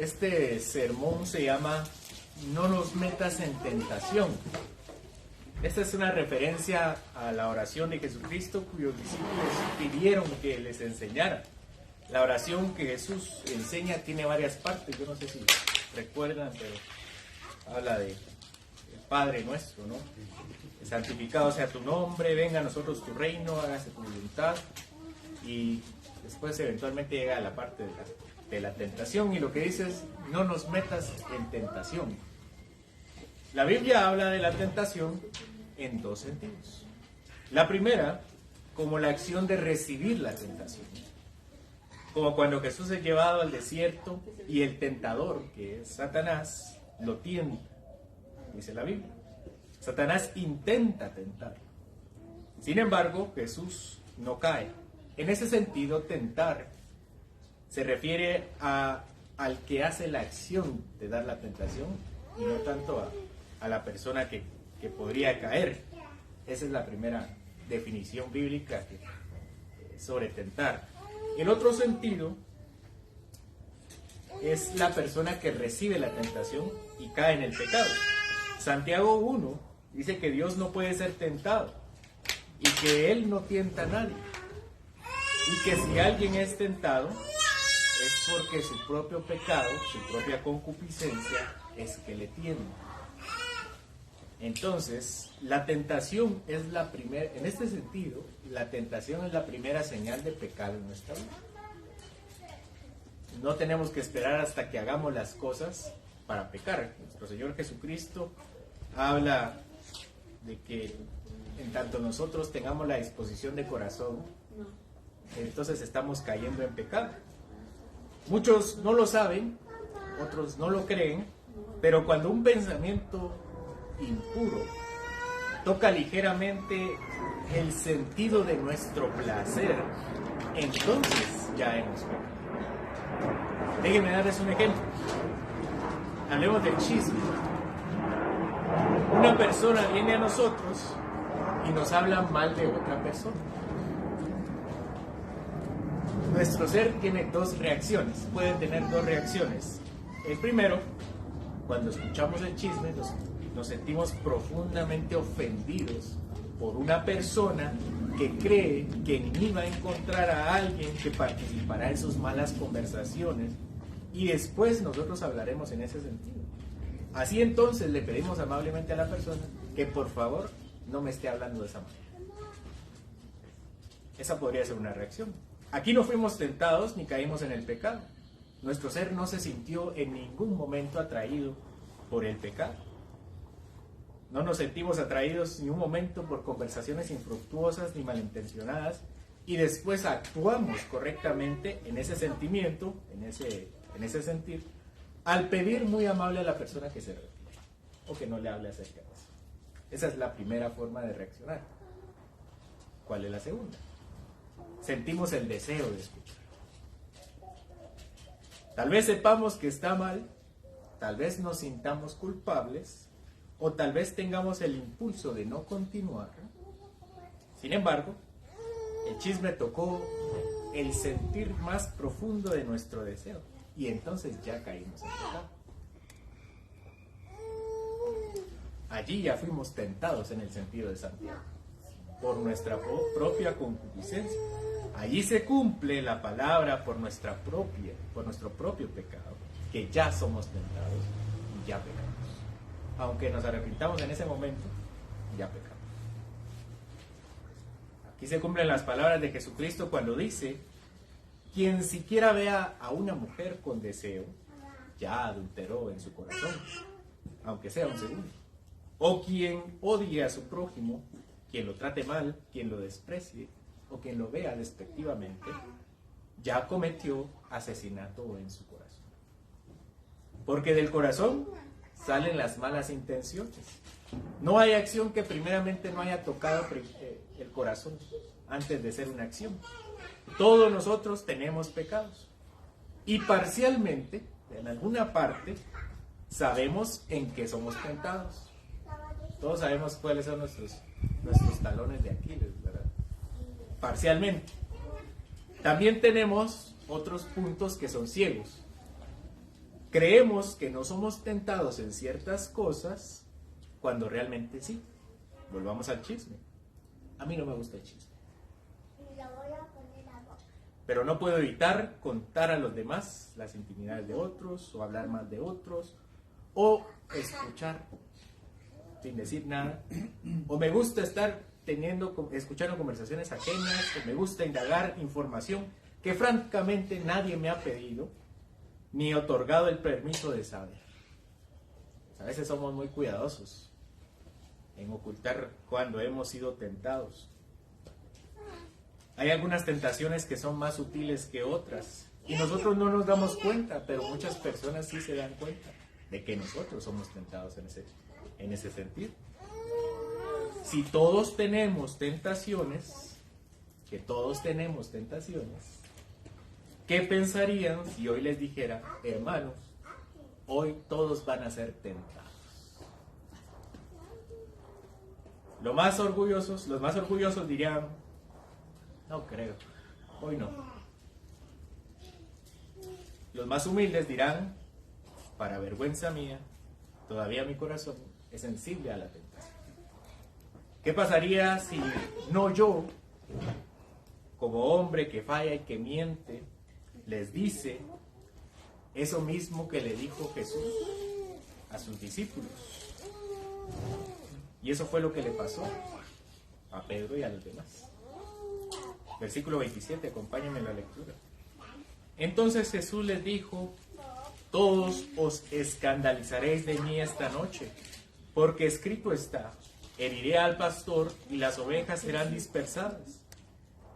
Este sermón se llama No nos metas en tentación. Esta es una referencia a la oración de Jesucristo, cuyos discípulos pidieron que les enseñara. La oración que Jesús enseña tiene varias partes. Yo no sé si recuerdan, pero habla de el Padre nuestro, ¿no? Santificado sea tu nombre, venga a nosotros tu reino, hágase tu voluntad. Y después eventualmente llega a la parte de la tentación, y lo que dice es: no nos metas en tentación. La Biblia habla de la tentación en dos sentidos. La primera, como la acción de recibir la tentación. Como cuando Jesús es llevado al desierto y el tentador, que es Satanás, lo tienta, dice la Biblia. Satanás intenta tentarlo. Sin embargo, Jesús no cae. En ese sentido, tentar se refiere al que hace la acción de dar la tentación y no tanto a la persona que podría caer. Esa es la primera definición bíblica sobre tentar. El otro sentido es la persona que recibe la tentación y cae en el pecado. Santiago 1 dice que Dios no puede ser tentado y que Él no tienta a nadie. Y que si alguien es tentado es porque su propio pecado, su propia concupiscencia es que le tienta. Entonces, la tentación es la primera, en este sentido, la tentación es la primera señal de pecado en nuestra vida. No tenemos que esperar hasta que hagamos las cosas para pecar. Nuestro Señor Jesucristo habla de que en tanto nosotros tengamos la disposición de corazón, entonces estamos cayendo en pecado. Muchos no lo saben, otros no lo creen, pero cuando un pensamiento impuro toca ligeramente el sentido de nuestro placer, entonces ya hemos pecado. Déjenme darles un ejemplo. Hablemos del chisme. Una persona viene a nosotros y nos habla mal de otra persona. Nuestro ser tiene dos reacciones, puede tener dos reacciones. El primero, cuando escuchamos el chisme, nos sentimos profundamente ofendidos por una persona que cree que ni va a encontrar a alguien que participará en sus malas conversaciones, y después nosotros hablaremos en ese sentido. Así entonces le pedimos amablemente a la persona que por favor no me esté hablando de esa manera. Esa podría ser una reacción. Aquí no fuimos tentados ni caímos en el pecado. Nuestro ser no se sintió en ningún momento atraído por el pecado. No nos sentimos atraídos ni un momento por conversaciones infructuosas ni malintencionadas, y después actuamos correctamente en ese sentimiento, en ese sentir, al pedir muy amable a la persona que se refiere o que no le hable acerca de eso. Esa es la primera forma de reaccionar. ¿Cuál es la segunda? Sentimos el deseo de escuchar. Tal vez sepamos que está mal, tal vez nos sintamos culpables, o tal vez tengamos el impulso de no continuar. Sin embargo, el chisme tocó el sentir más profundo de nuestro deseo, y entonces ya caímos en pecado. Allí ya fuimos tentados en el sentido de Santiago, por nuestra propia concupiscencia. Allí se cumple la palabra por nuestro propio pecado, que ya somos tentados y ya pecamos. Aunque nos arrepintamos en ese momento, ya pecamos. Aquí se cumplen las palabras de Jesucristo cuando dice: quien siquiera vea a una mujer con deseo, ya adulteró en su corazón, aunque sea un segundo. O quien odie a su prójimo, quien lo trate mal, quien lo desprecie, o quien lo vea despectivamente, ya cometió asesinato en su corazón. Porque del corazón salen las malas intenciones. No hay acción que primeramente no haya tocado el corazón antes de ser una acción. Todos nosotros tenemos pecados, y parcialmente, en alguna parte, sabemos en qué somos tentados. Todos sabemos cuáles son nuestros talones de Aquiles, ¿verdad? Parcialmente. También tenemos otros puntos que son ciegos. creemos que no somos tentados en ciertas cosas cuando realmente sí. Volvamos al chisme. A mí no me gusta el chisme. Pero no puedo evitar contar a los demás las intimidades de otros, o hablar mal de otros, o escuchar sin decir nada. O me gusta estar escuchando conversaciones ajenas, o me gusta indagar información que francamente nadie me ha pedido, ni otorgado el permiso de saber. A veces somos muy cuidadosos en ocultar cuando hemos sido tentados. Hay algunas tentaciones que son más sutiles que otras y nosotros no nos damos cuenta, pero muchas personas sí se dan cuenta de que nosotros somos tentados en ese sentido. Si todos tenemos tentaciones, que todos tenemos tentaciones, ¿qué pensarían si hoy les dijera, hermanos, hoy todos van a ser tentados? Los más orgullosos dirían, no creo, hoy no. Los más humildes dirán, para vergüenza mía, todavía mi corazón es sensible a la tentación. ¿Qué pasaría si no yo, como hombre que falla y que miente, les dice eso mismo que le dijo Jesús a sus discípulos? Y eso fue lo que le pasó a Pedro y a los demás. Versículo 27, acompáñenme en la lectura. Entonces Jesús les dijo, todos os escandalizaréis de mí esta noche, porque escrito está, heriré al pastor y las ovejas serán dispersadas.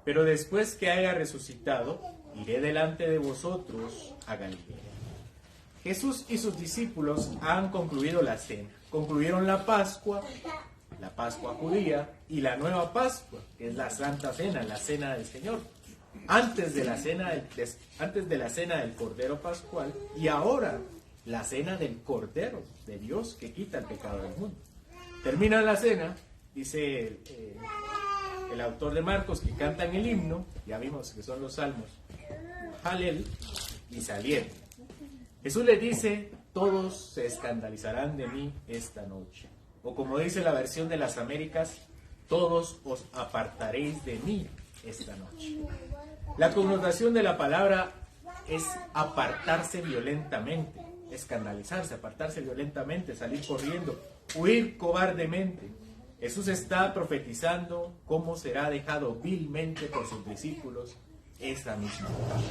Pero después que haya resucitado, iré delante de vosotros a Galilea. Jesús y sus discípulos han concluido la cena. Concluyeron la Pascua judía y la nueva Pascua, que es la Santa Cena, la Cena del Señor. Antes de la cena del Cordero Pascual y ahora la cena del Cordero de Dios que quita el pecado del mundo. Termina la cena, dice el autor de Marcos, que cantan el himno, ya vimos que son los salmos, Halel, y salieron. Jesús les dice, todos se escandalizarán de mí esta noche. O como dice la versión de las Américas, todos os apartaréis de mí esta noche. La connotación de la palabra es apartarse violentamente, escandalizarse, apartarse violentamente, salir corriendo, huir cobardemente. Jesús está profetizando cómo será dejado vilmente por sus discípulos esa misma tarde.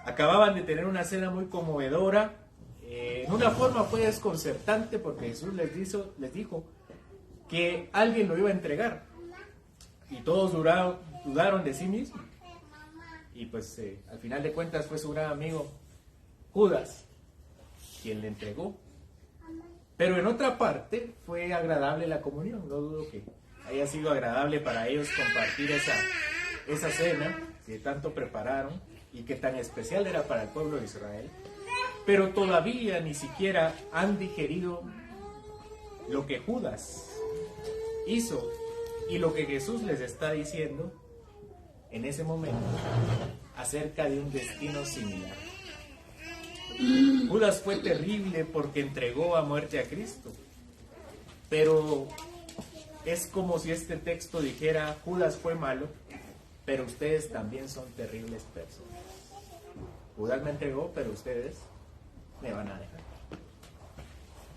Acababan de tener una cena muy conmovedora. En una forma fue desconcertante porque Jesús les dijo que alguien lo iba a entregar. Y todos dudaron de sí mismos. Y pues al final de cuentas fue su gran amigo Judas quien le entregó. Pero en otra parte fue agradable la comunión. No dudo que haya sido agradable para ellos compartir esa cena que tanto prepararon y que tan especial era para el pueblo de Israel. Pero todavía ni siquiera han digerido lo que Judas hizo y lo que Jesús les está diciendo en ese momento acerca de un destino similar. Judas fue terrible porque entregó a muerte a Cristo, pero es como si este texto dijera, Judas fue malo, pero ustedes también son terribles personas. Judas me entregó, pero ustedes me van a dejar.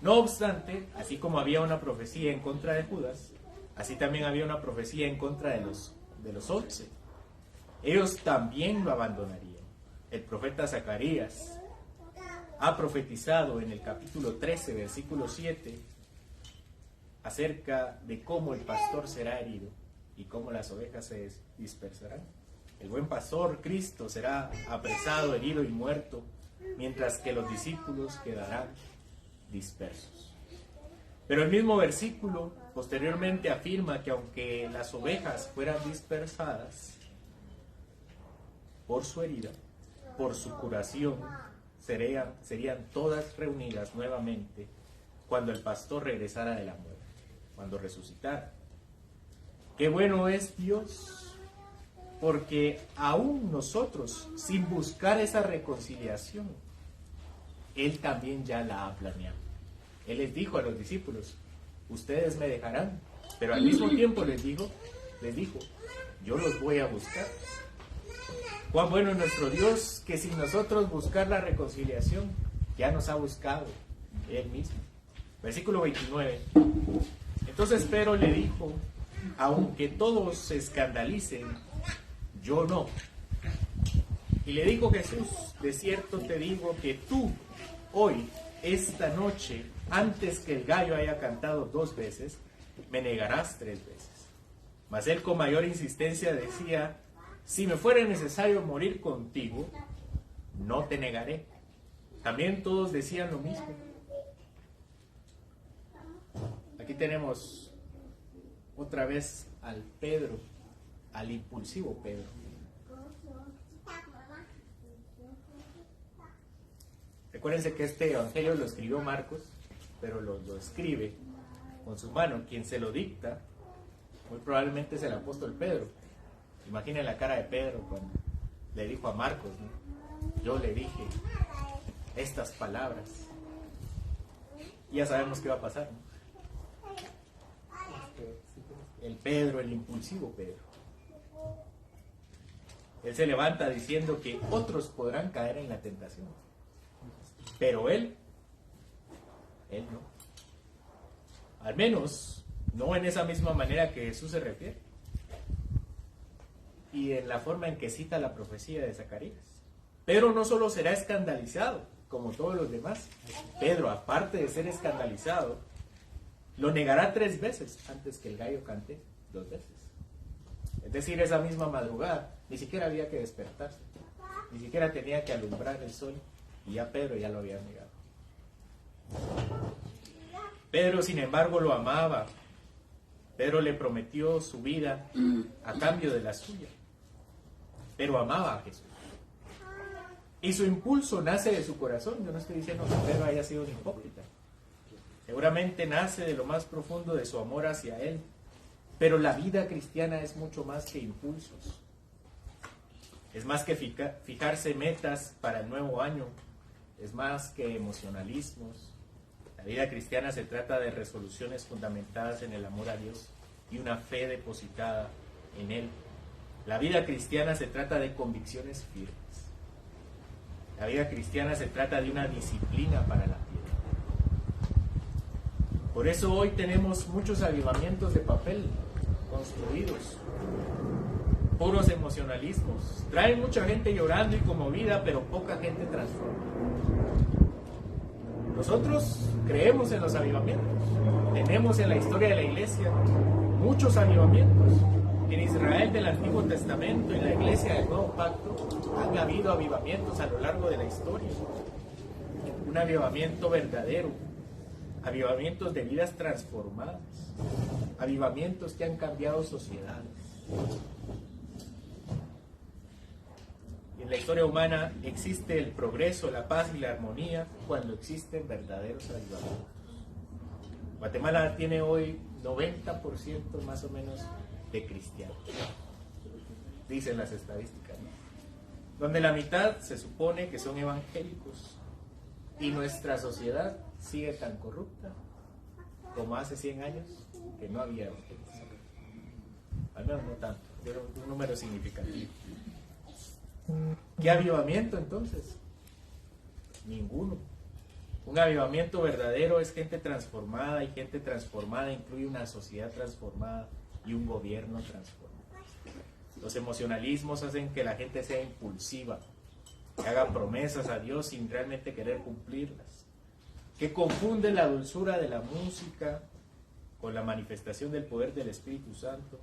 No obstante, así como había una profecía en contra de Judas, así también había una profecía en contra de los 11. Ellos también lo abandonarían. El profeta Zacarías ha profetizado en el capítulo 13, versículo 7, acerca de cómo el pastor será herido y cómo las ovejas se dispersarán. El buen pastor, Cristo, será apresado, herido y muerto, mientras que los discípulos quedarán dispersos. Pero el mismo versículo posteriormente afirma que aunque las ovejas fueran dispersadas por su herida, por su curación, serían todas reunidas nuevamente cuando el pastor regresara de la muerte, cuando resucitara. Qué bueno es Dios, porque aún nosotros, sin buscar esa reconciliación, Él también ya la ha planeado. Él les dijo a los discípulos, ustedes me dejarán, pero al mismo tiempo les dijo, yo los voy a buscar. Cuán bueno es nuestro Dios, que sin nosotros buscar la reconciliación, ya nos ha buscado Él mismo. Versículo 29. Entonces Pedro le dijo, aunque todos se escandalicen, yo no. Y le dijo Jesús, de cierto te digo que tú, hoy, esta noche, antes que el gallo haya cantado 2 veces, me negarás 3 veces. Mas él con mayor insistencia decía, si me fuera necesario morir contigo, no te negaré. También todos decían lo mismo. Aquí tenemos otra vez al Pedro, al impulsivo Pedro. Recuérdense que este evangelio lo escribió Marcos, pero lo escribe con su mano. Quien se lo dicta, muy probablemente es el apóstol Pedro. Imaginen la cara de Pedro cuando le dijo a Marcos, ¿no? Yo le dije estas palabras. Y ya sabemos qué va a pasar, ¿no? El Pedro, el impulsivo Pedro. Él se levanta diciendo que otros podrán caer en la tentación, pero él no. Al menos no en esa misma manera que Jesús se refiere y en la forma en que cita la profecía de Zacarías. Pedro no solo será escandalizado como todos los demás. Pedro, aparte de ser escandalizado, lo negará 3 veces antes que el gallo cante 2 veces. Es decir, esa misma madrugada ni siquiera había que despertarse, ni siquiera tenía que alumbrar el sol, y ya Pedro ya lo había negado. Pedro, sin embargo, lo amaba. Pedro le prometió su vida a cambio de la suya, pero amaba a Jesús. Y su impulso nace de su corazón. Yo no estoy diciendo que Pedro haya sido un hipócrita. Seguramente nace de lo más profundo de su amor hacia Él. Pero la vida cristiana es mucho más que impulsos. Es más que fijarse metas para el nuevo año. Es más que emocionalismos. La vida cristiana se trata de resoluciones fundamentadas en el amor a Dios y una fe depositada en Él. La vida cristiana se trata de convicciones firmes. La vida cristiana se trata de una disciplina para la vida. Por eso hoy tenemos muchos avivamientos de papel construidos, puros emocionalismos. Traen mucha gente llorando y conmovida, pero poca gente transformada. Nosotros creemos en los avivamientos. Tenemos en la historia de la iglesia muchos avivamientos. En Israel del Antiguo Testamento, en la iglesia del Nuevo Pacto, han habido avivamientos a lo largo de la historia. Un avivamiento verdadero, avivamientos de vidas transformadas, avivamientos que han cambiado sociedades. En la historia humana existe el progreso, la paz y la armonía cuando existen verdaderos avivamientos. Guatemala tiene hoy 90% más o menos de cristianos, dicen las estadísticas, ¿no? Donde la mitad se supone que son evangélicos, y nuestra sociedad sigue tan corrupta como hace 100 años que no había evangélicos. Al menos no tanto, pero un número significativo. ¿Qué avivamiento entonces? Ninguno. Un avivamiento verdadero es gente transformada, y gente transformada incluye una sociedad transformada y un gobierno transformado. Los emocionalismos hacen que la gente sea impulsiva, que haga promesas a Dios sin realmente querer cumplirlas, que confunde la dulzura de la música con la manifestación del poder del Espíritu Santo,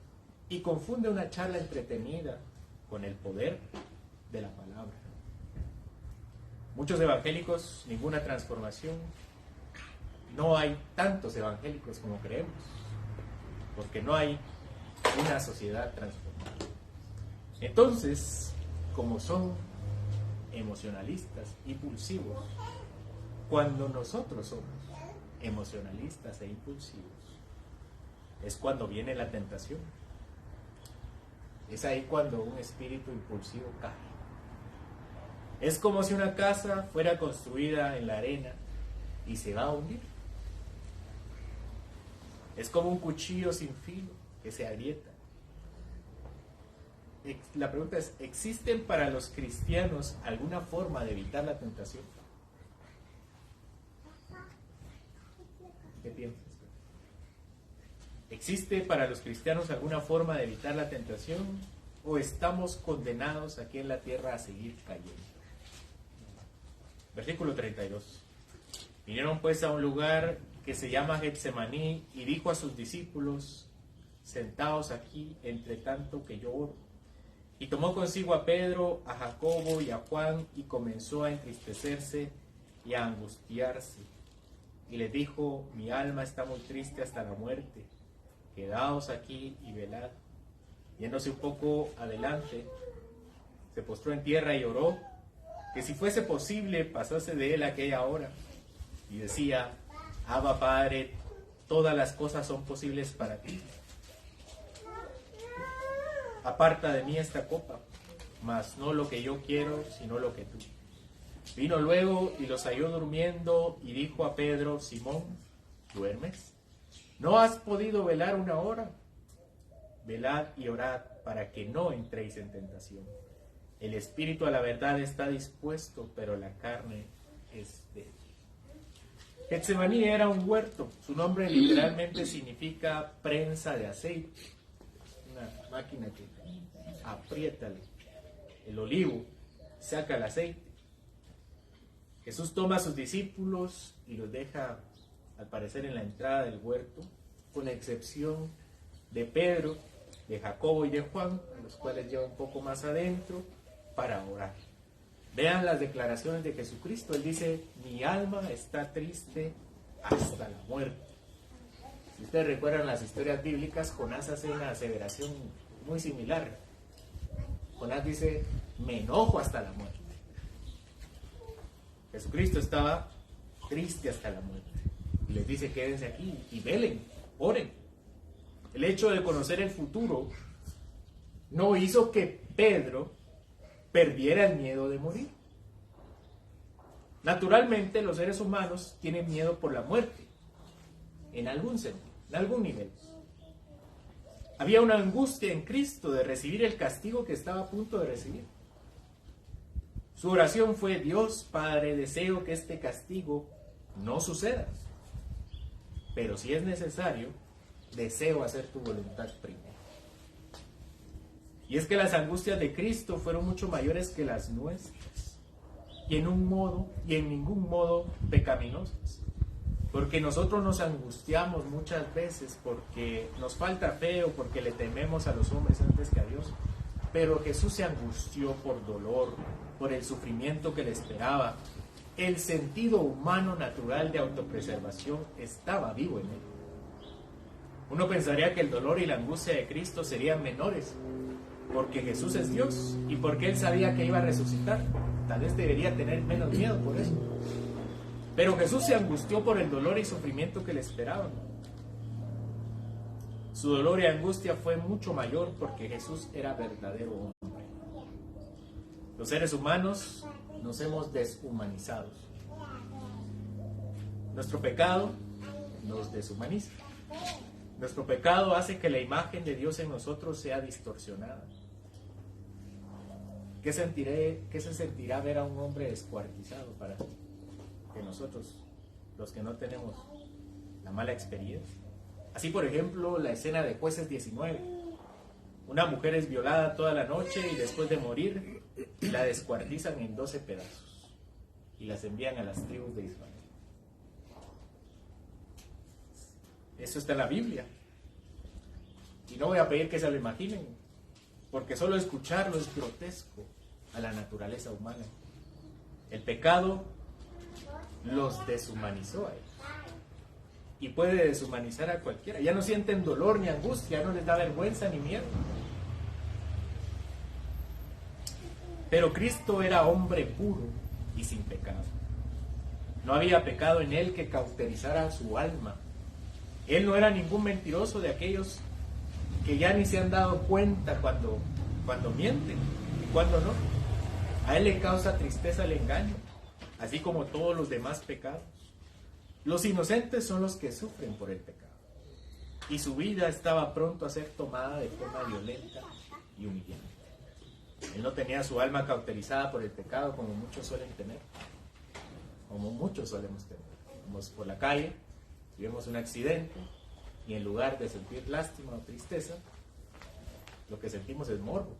y confunde una charla entretenida con el poder de la palabra. Muchos evangélicos, ninguna transformación. No hay tantos evangélicos como creemos, porque no hay una sociedad transformada. Entonces, como son emocionalistas, impulsivos, cuando nosotros somos emocionalistas e impulsivos, es cuando viene la tentación. Es ahí cuando un espíritu impulsivo cae. Es como si una casa fuera construida en la arena y se va a hundir. Es como un cuchillo sin filo que se agrieta. La pregunta es, ¿existen para los cristianos alguna forma de evitar la tentación? ¿Qué piensas? ¿Existe para los cristianos alguna forma de evitar la tentación? ¿O estamos condenados aquí en la tierra a seguir cayendo? Versículo 32. Vinieron pues a un lugar que se llama Getsemaní y dijo a sus discípulos: sentaos aquí entre tanto que yo oro. Y tomó consigo a Pedro, a Jacobo y a Juan y comenzó a entristecerse y a angustiarse. Y les dijo: mi alma está muy triste hasta la muerte, quedaos aquí y velad. Yéndose un poco adelante, se postró en tierra y oró, que si fuese posible pasase de él aquella hora. Y decía: Abba Padre, todas las cosas son posibles para ti. Aparta de mí esta copa, mas no lo que yo quiero, sino lo que tú. Vino luego y los halló durmiendo y dijo a Pedro: Simón, ¿duermes? ¿No has podido velar una hora? Velad y orad para que no entréis en tentación. El espíritu a la verdad está dispuesto, pero la carne es débil. Getsemaní era un huerto. Su nombre literalmente significa prensa de aceite. Una máquina que aprieta el olivo, saca el aceite. Jesús toma a sus discípulos y los deja, al parecer, en la entrada del huerto, con excepción de Pedro, de Jacobo y de Juan, a los cuales lleva un poco más adentro para orar. Vean las declaraciones de Jesucristo. Él dice: mi alma está triste hasta la muerte. Si ustedes recuerdan las historias bíblicas, Jonás hace una aseveración muy similar. Jonás dice: me enojo hasta la muerte. Jesucristo estaba triste hasta la muerte. Y les dice: quédense aquí y velen, oren. El hecho de conocer el futuro no hizo que Pedro perdiera el miedo de morir. Naturalmente, los seres humanos tienen miedo por la muerte, en algún sentido, en algún nivel. Había una angustia en Cristo de recibir el castigo que estaba a punto de recibir. Su oración fue: Dios Padre, deseo que este castigo no suceda, pero si es necesario, deseo hacer tu voluntad primero. Y es que las angustias de Cristo fueron mucho mayores que las nuestras, y en ningún modo pecaminosas. Porque nosotros nos angustiamos muchas veces porque nos falta fe o porque le tememos a los hombres antes que a Dios. Pero Jesús se angustió por dolor, por el sufrimiento que le esperaba. El sentido humano natural de autopreservación estaba vivo en él. Uno pensaría que el dolor y la angustia de Cristo serían menores, porque Jesús es Dios y porque Él sabía que iba a resucitar. Tal vez debería tener menos miedo por eso. Pero Jesús se angustió por el dolor y sufrimiento que le esperaban. Su dolor y angustia fue mucho mayor porque Jesús era verdadero hombre. Los seres humanos nos hemos deshumanizado. Nuestro pecado nos deshumaniza. Nuestro pecado hace que la imagen de Dios en nosotros sea distorsionada. ¿Qué se sentirá ver a un hombre descuartizado para que nosotros, los que no tenemos la mala experiencia? Así, por ejemplo, la escena de Jueces 19. Una mujer es violada toda la noche y después de morir la descuartizan en 12 pedazos y las envían a las tribus de Israel. Eso está en la Biblia. Y no voy a pedir que se lo imaginen, porque solo escucharlo es grotesco a la naturaleza humana. El pecado los deshumanizó a ellos. Y puede deshumanizar a cualquiera. Ya no sienten dolor ni angustia, ya no les da vergüenza ni miedo. Pero Cristo era hombre puro y sin pecado. No había pecado en él que cauterizara su alma. Él no era ningún mentiroso de aquellos que ya ni se han dado cuenta cuando mienten y cuando no. A él le causa tristeza el engaño, así como todos los demás pecados. Los inocentes son los que sufren por el pecado, y su vida estaba pronto a ser tomada de forma violenta y humillante. Él no tenía su alma cauterizada por el pecado como muchos suelen tener, como muchos solemos tener. Vamos por la calle y vemos un accidente, y en lugar de sentir lástima o tristeza, lo que sentimos es morbo.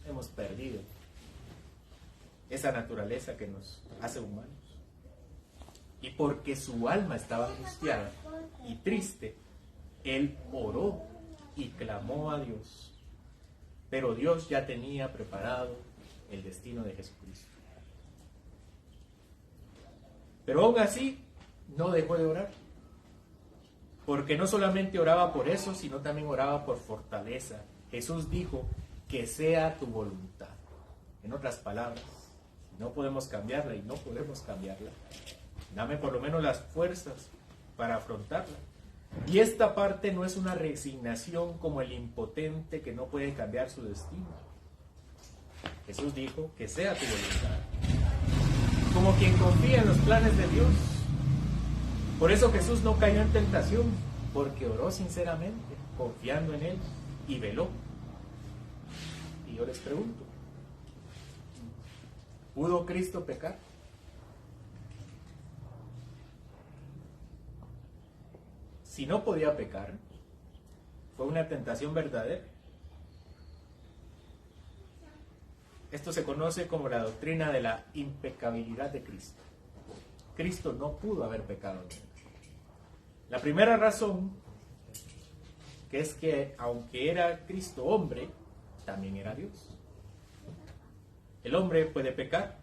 Hemos perdido esa naturaleza que nos hace humanos. Y porque su alma estaba angustiada y triste, él oró y clamó a Dios. Pero Dios ya tenía preparado el destino de Jesucristo. Pero aún así, no dejó de orar. Porque no solamente oraba por eso, sino también oraba por fortaleza. Jesús dijo, que sea tu voluntad. En otras palabras, no podemos cambiarla y no podemos cambiarla. Dame por lo menos las fuerzas para afrontarla. Y esta parte no es una resignación como el impotente que no puede cambiar su destino. Jesús dijo, que sea tu voluntad. Como quien confía en los planes de Dios. Por eso Jesús no cayó en tentación, porque oró sinceramente, confiando en Él, y veló. Y yo les pregunto, ¿pudo Cristo pecar? Si no podía pecar, fue una tentación verdadera. Esto se conoce como la doctrina de la impecabilidad de Cristo. Cristo no pudo haber pecado. La primera razón, que es que aunque era Cristo hombre, también era Dios. El hombre puede pecar,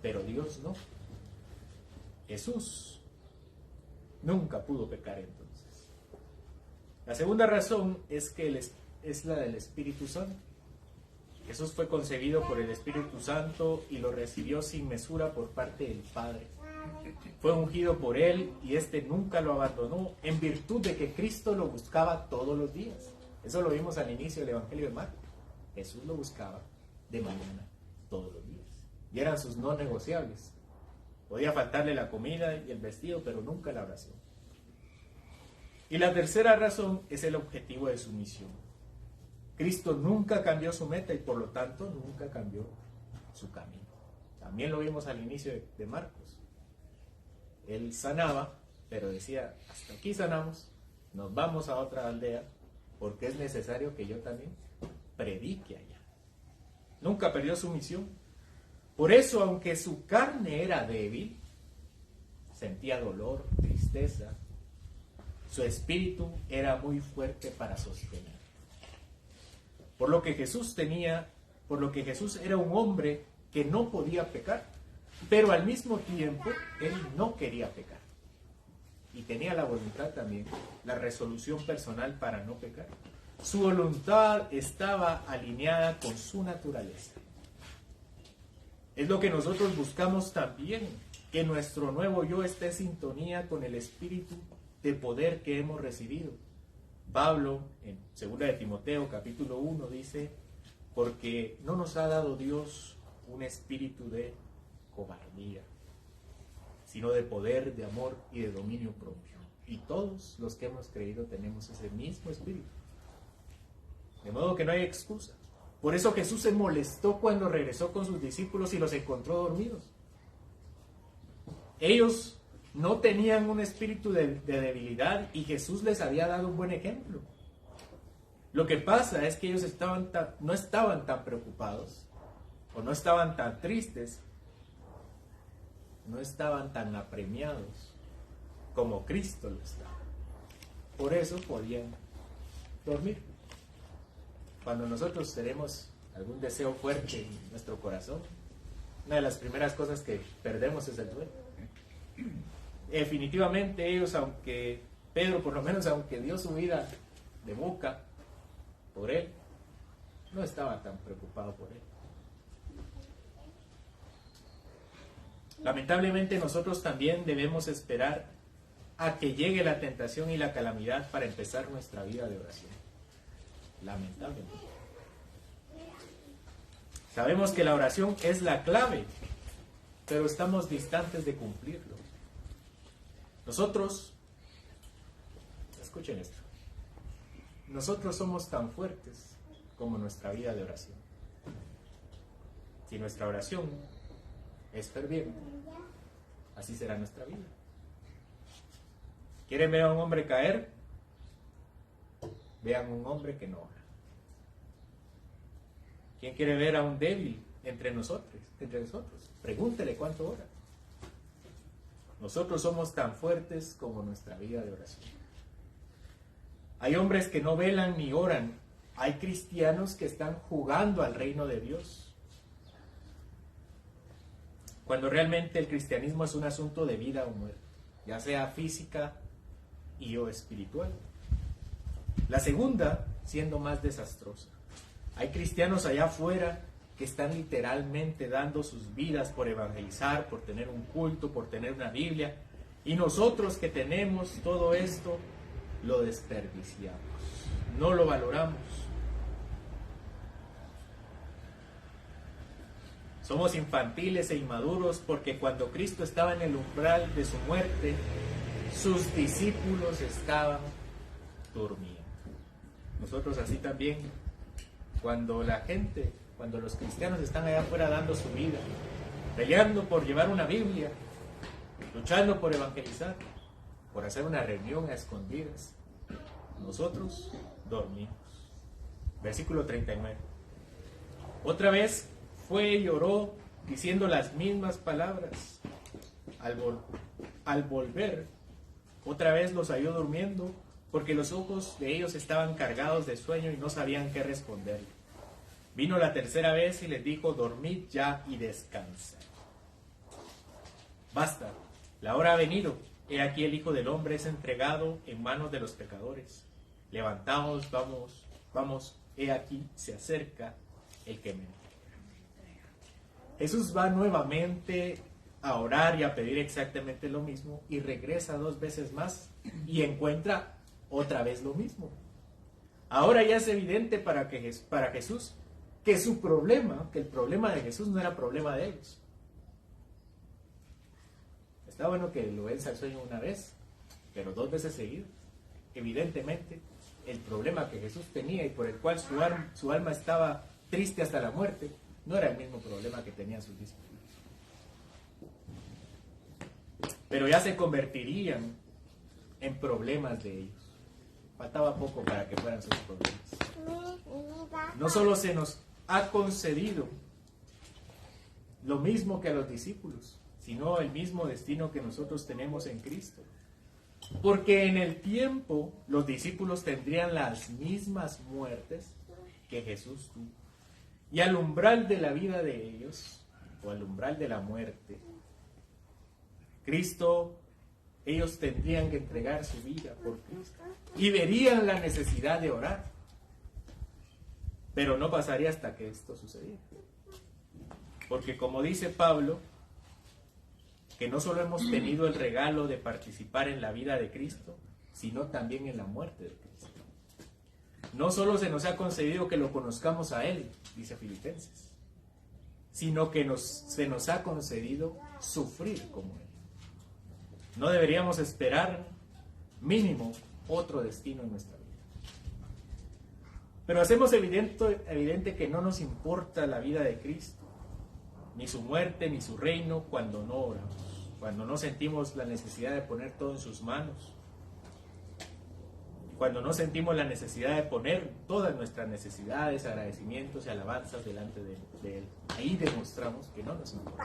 pero Dios no. Jesús nunca pudo pecar entonces. La segunda razón es que es la del Espíritu Santo. Jesús fue concebido por el Espíritu Santo y lo recibió sin mesura por parte del Padre. Fue ungido por Él y éste nunca lo abandonó en virtud de que Cristo lo buscaba todos los días. Eso lo vimos al inicio del Evangelio de Marcos. Jesús lo buscaba de mañana todos los días. Y eran sus no negociables. Podía faltarle la comida y el vestido, pero nunca la oración. Y la tercera razón es el objetivo de su misión. Cristo nunca cambió su meta y por lo tanto nunca cambió su camino. También lo vimos al inicio de Marcos. Él sanaba, pero decía, hasta aquí sanamos, nos vamos a otra aldea, porque es necesario que yo también predique allá. Nunca perdió su misión. Por eso, aunque su carne era débil, sentía dolor, tristeza, su espíritu era muy fuerte para sostener. Por lo que Jesús era un hombre que no podía pecar, pero al mismo tiempo él no quería pecar. Y tenía la voluntad también, la resolución personal para no pecar. Su voluntad estaba alineada con su naturaleza. Es lo que nosotros buscamos también, que nuestro nuevo yo esté en sintonía con el espíritu de poder que hemos recibido. Pablo, en 2 de Timoteo, capítulo 1, dice, porque no nos ha dado Dios un espíritu de cobardía, sino de poder, de amor y de dominio propio. Y todos los que hemos creído tenemos ese mismo espíritu. De modo que no hay excusa. Por eso Jesús se molestó cuando regresó con sus discípulos y los encontró dormidos. Ellos no tenían un espíritu de debilidad y Jesús les había dado un buen ejemplo. Lo que pasa es que ellos no estaban tan preocupados o no estaban tan tristes, no estaban tan apremiados como Cristo lo estaba. Por eso podían dormir. Cuando nosotros tenemos algún deseo fuerte en nuestro corazón, una de las primeras cosas que perdemos es el sueño. Definitivamente ellos, aunque Pedro por lo menos, aunque dio su vida de boca por él, no estaba tan preocupado por él. Lamentablemente nosotros también debemos esperar a que llegue la tentación y la calamidad para empezar nuestra vida de oración. Lamentablemente. Sabemos que la oración es la clave, pero estamos distantes de cumplirlo. Nosotros, escuchen esto, nosotros somos tan fuertes como nuestra vida de oración. Si nuestra oración es ferviente, así será nuestra vida. ¿Quieren ver a un hombre caer? Vean un hombre que no ora. ¿Quién quiere ver a un débil entre nosotros? Pregúntele cuánto ora. Nosotros somos tan fuertes como nuestra vida de oración. Hay hombres que no velan ni oran. Hay cristianos que están jugando al reino de Dios, cuando realmente el cristianismo es un asunto de vida o muerte, ya sea física y o espiritual. La segunda, siendo más desastrosa. Hay cristianos allá afuera que están literalmente dando sus vidas por evangelizar, por tener un culto, por tener una Biblia, y nosotros que tenemos todo esto, lo desperdiciamos, no lo valoramos. Somos infantiles e inmaduros porque cuando Cristo estaba en el umbral de su muerte, sus discípulos estaban durmiendo. Nosotros así también, cuando los cristianos están allá afuera dando su vida, peleando por llevar una Biblia, luchando por evangelizar, por hacer una reunión a escondidas, nosotros dormimos. Versículo 39. Otra vez fue y oró diciendo las mismas palabras. Al volver, otra vez los halló durmiendo, porque los ojos de ellos estaban cargados de sueño y no sabían qué responderle. Vino la tercera vez y les dijo: dormid ya y descansad. Basta, la hora ha venido. He aquí el Hijo del Hombre es entregado en manos de los pecadores. Levantaos, vamos, he aquí se acerca el que me entrega. Jesús va nuevamente a orar y a pedir exactamente lo mismo, y regresa 2 veces más y encuentra otra vez lo mismo. Ahora ya es evidente para Jesús que que el problema de Jesús no era problema de ellos. Está bueno que lo venza el sueño una vez, pero 2 veces seguidas. Evidentemente, el problema que Jesús tenía y por el cual su alma estaba triste hasta la muerte, no era el mismo problema que tenían sus discípulos. Pero ya se convertirían en problemas de ellos. Faltaba poco para que fueran sus problemas. No solo se nos ha concedido lo mismo que a los discípulos, sino el mismo destino que nosotros tenemos en Cristo. Porque en el tiempo los discípulos tendrían las mismas muertes que Jesús tuvo. Y al umbral de la vida de ellos, o al umbral de la muerte, ellos tendrían que entregar su vida por Cristo. Y verían la necesidad de orar. Pero no pasaría hasta que esto sucediera. Porque como dice Pablo, que no solo hemos tenido el regalo de participar en la vida de Cristo, sino también en la muerte de Cristo. No solo se nos ha concedido que lo conozcamos a Él, dice Filipenses, sino que se nos ha concedido sufrir como Él. No deberíamos esperar mínimo otro destino en nuestra vida. Pero hacemos evidente que no nos importa la vida de Cristo, ni su muerte, ni su reino, cuando no oramos, cuando no sentimos la necesidad de poner todo en sus manos, cuando no sentimos la necesidad de poner todas nuestras necesidades, agradecimientos y alabanzas delante de Él. Ahí demostramos que no nos importa.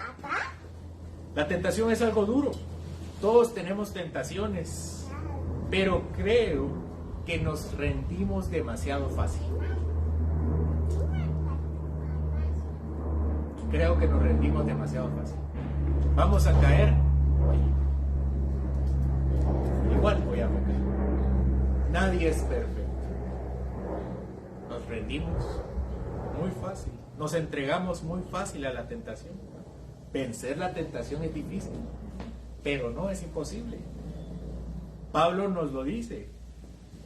La tentación es algo duro. Todos tenemos tentaciones, pero creo que nos rendimos demasiado fácil. Creo que nos rendimos demasiado fácil. Vamos a caer. Igual voy a pecar. Nadie es perfecto. Nos rendimos muy fácil. Nos entregamos muy fácil a la tentación. Vencer la tentación es difícil, pero no es imposible. Pablo nos lo dice.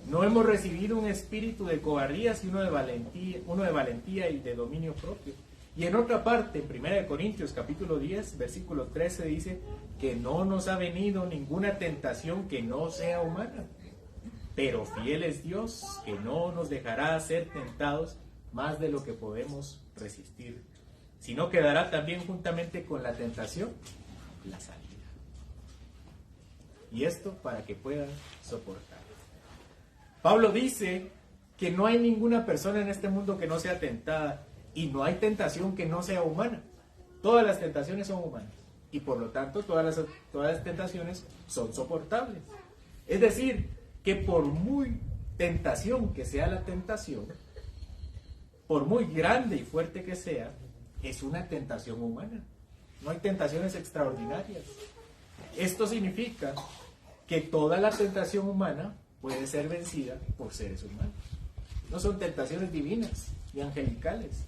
No hemos recibido un espíritu de cobardía, sino de valentía y de dominio propio. Y en otra parte, en 1 Corintios capítulo 10, versículo 13 dice que no nos ha venido ninguna tentación que no sea humana, pero fiel es Dios, que no nos dejará ser tentados más de lo que podemos resistir, sino que dará también juntamente con la tentación la salida. Y esto para que puedan soportar. Pablo dice que no hay ninguna persona en este mundo que no sea tentada, y no hay tentación que no sea humana. Todas las tentaciones son humanas, y por lo tanto todas las tentaciones son soportables. Es decir, que por muy tentación que sea la tentación, por muy grande y fuerte que sea, es una tentación humana. No hay tentaciones extraordinarias. Esto significa que toda la tentación humana puede ser vencida por seres humanos. No son tentaciones divinas ni angelicales.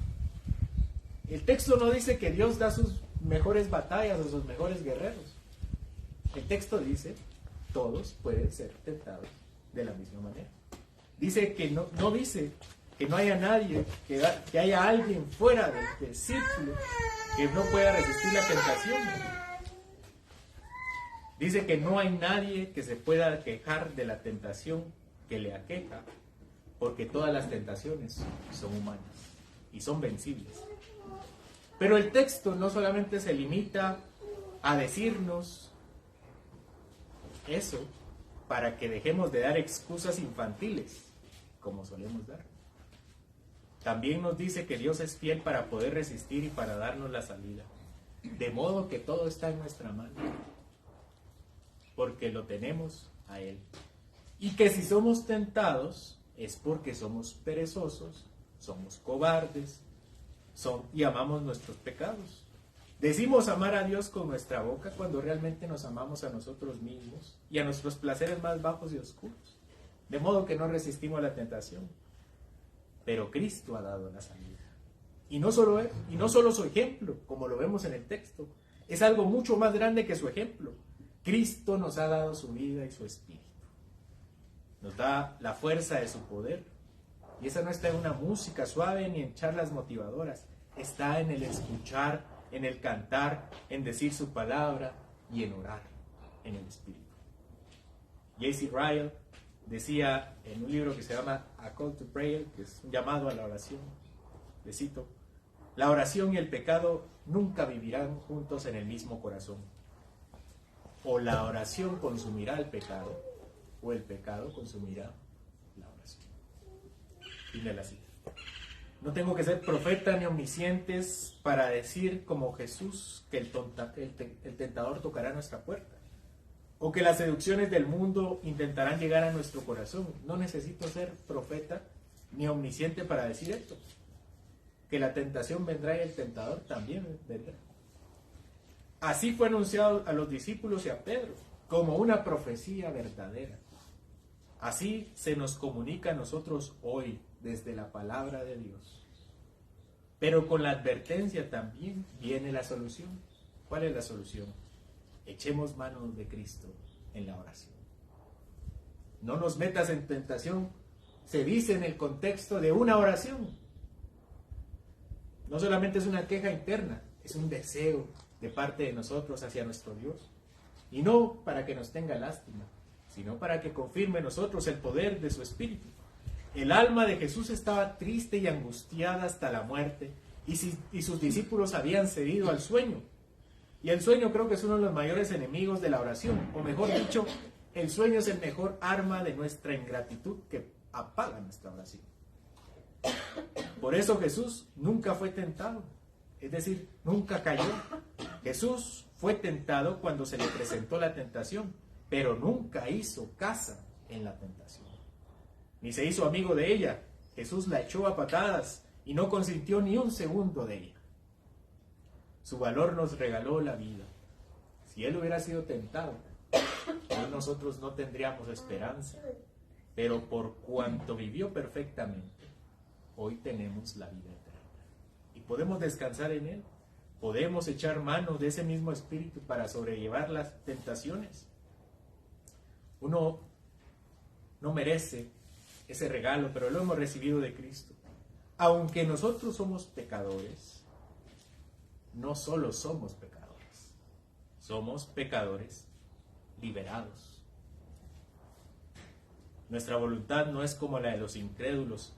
El texto no dice que Dios da sus mejores batallas o sus mejores guerreros. El texto dice, todos pueden ser tentados de la misma manera. Dice que no dice que no haya nadie, que haya alguien fuera del círculo que no pueda resistir la tentación. Dice que no hay nadie que se pueda quejar de la tentación que le aqueja, porque todas las tentaciones son humanas y son vencibles. Pero el texto no solamente se limita a decirnos eso para que dejemos de dar excusas infantiles, como solemos dar. También nos dice que Dios es fiel para poder resistir y para darnos la salida. De modo que todo está en nuestra mano, porque lo tenemos a Él. Y que si somos tentados es porque somos perezosos, somos cobardes, y amamos nuestros pecados. Decimos amar a Dios con nuestra boca cuando realmente nos amamos a nosotros mismos y a nuestros placeres más bajos y oscuros. De modo que no resistimos a la tentación. Pero Cristo ha dado la salida. Y no solo su ejemplo, como lo vemos en el texto, es algo mucho más grande que su ejemplo. Cristo nos ha dado su vida y su espíritu. Nos da la fuerza de su poder. Y esa no está en una música suave ni en charlas motivadoras. Está en el escuchar, en el cantar, en decir su palabra y en orar en el espíritu. J.C. Ryle decía en un libro que se llama A Call to Prayer, que es un llamado a la oración, le cito: la oración y el pecado nunca vivirán juntos en el mismo corazón. O la oración consumirá el pecado, o el pecado consumirá la oración. Fin de la cita. No tengo que ser profeta ni omniscientes para decir como Jesús que el tentador tocará nuestra puerta, o que las seducciones del mundo intentarán llegar a nuestro corazón. No necesito ser profeta ni omnisciente para decir esto, que la tentación vendrá y el tentador también vendrá. Así fue anunciado a los discípulos y a Pedro, como una profecía verdadera. Así se nos comunica a nosotros hoy desde la palabra de Dios. Pero con la advertencia también viene la solución. ¿Cuál es la solución? Echemos mano de Cristo en la oración. No nos metas en tentación, se dice en el contexto de una oración. No solamente es una queja interna, es un deseo de parte de nosotros hacia nuestro Dios. Y no para que nos tenga lástima, sino para que confirme en nosotros el poder de su Espíritu. El alma de Jesús estaba triste y angustiada hasta la muerte, y sus discípulos habían cedido al sueño. Y el sueño creo que es uno de los mayores enemigos de la oración, o mejor dicho, el sueño es el mejor arma de nuestra ingratitud que apaga nuestra oración. Por eso Jesús nunca fue tentado, es decir, nunca cayó. Jesús fue tentado cuando se le presentó la tentación, pero nunca hizo caso en la tentación, ni se hizo amigo de ella. Jesús la echó a patadas y no consintió ni un segundo de ella. Su valor nos regaló la vida. Si Él hubiera sido tentado, hoy nosotros no tendríamos esperanza, pero por cuanto vivió perfectamente, hoy tenemos la vida eterna y podemos descansar en Él. Podemos echar mano de ese mismo espíritu para sobrellevar las tentaciones. Uno no merece ese regalo, pero lo hemos recibido de Cristo. Aunque nosotros somos pecadores, no solo somos pecadores, somos pecadores liberados. Nuestra voluntad no es como la de los incrédulos,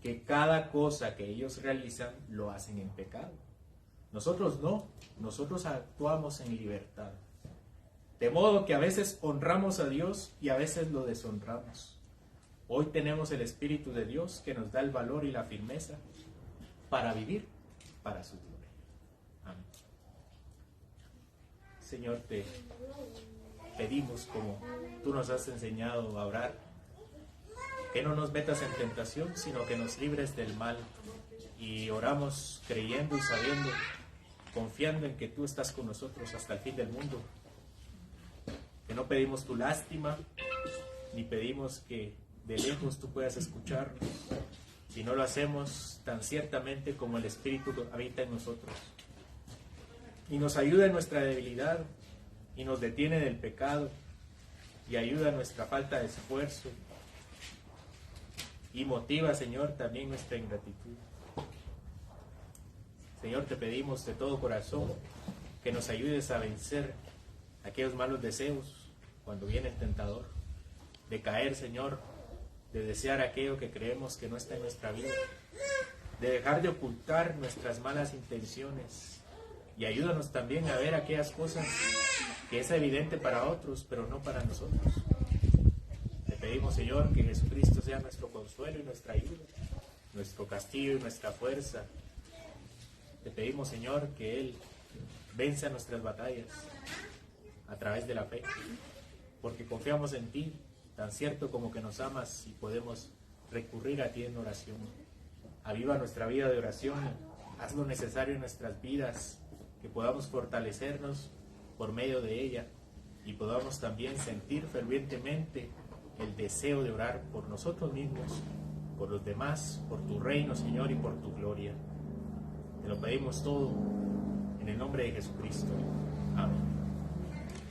que cada cosa que ellos realizan lo hacen en pecado. Nosotros no, nosotros actuamos en libertad. De modo que a veces honramos a Dios y a veces lo deshonramos. Hoy tenemos el Espíritu de Dios que nos da el valor y la firmeza para vivir para su gloria. Amén. Señor, te pedimos, como tú nos has enseñado a orar, que no nos metas en tentación, sino que nos libres del mal. Y oramos creyendo y sabiendo, confiando en que tú estás con nosotros hasta el fin del mundo. Que no pedimos tu lástima, ni pedimos que de lejos tú puedas escucharnos, si no lo hacemos tan ciertamente como el Espíritu habita en nosotros. Y nos ayuda en nuestra debilidad, y nos detiene del pecado, y ayuda en nuestra falta de esfuerzo, y motiva, Señor, también nuestra ingratitud. Señor, te pedimos de todo corazón que nos ayudes a vencer aquellos malos deseos cuando viene el tentador, de caer, Señor, de desear aquello que creemos que no está en nuestra vida, de dejar de ocultar nuestras malas intenciones, y ayúdanos también a ver aquellas cosas que es evidente para otros, pero no para nosotros. Te pedimos, Señor, que Jesucristo sea nuestro consuelo y nuestra ayuda, nuestro castillo y nuestra fuerza. Te pedimos, Señor, que Él venza nuestras batallas a través de la fe, porque confiamos en ti, tan cierto como que nos amas, y podemos recurrir a ti en oración. Aviva nuestra vida de oración, haz lo necesario en nuestras vidas, que podamos fortalecernos por medio de ella, y podamos también sentir fervientemente el deseo de orar por nosotros mismos, por los demás, por tu reino, Señor, y por tu gloria. Te lo pedimos todo en el nombre de Jesucristo. Amén.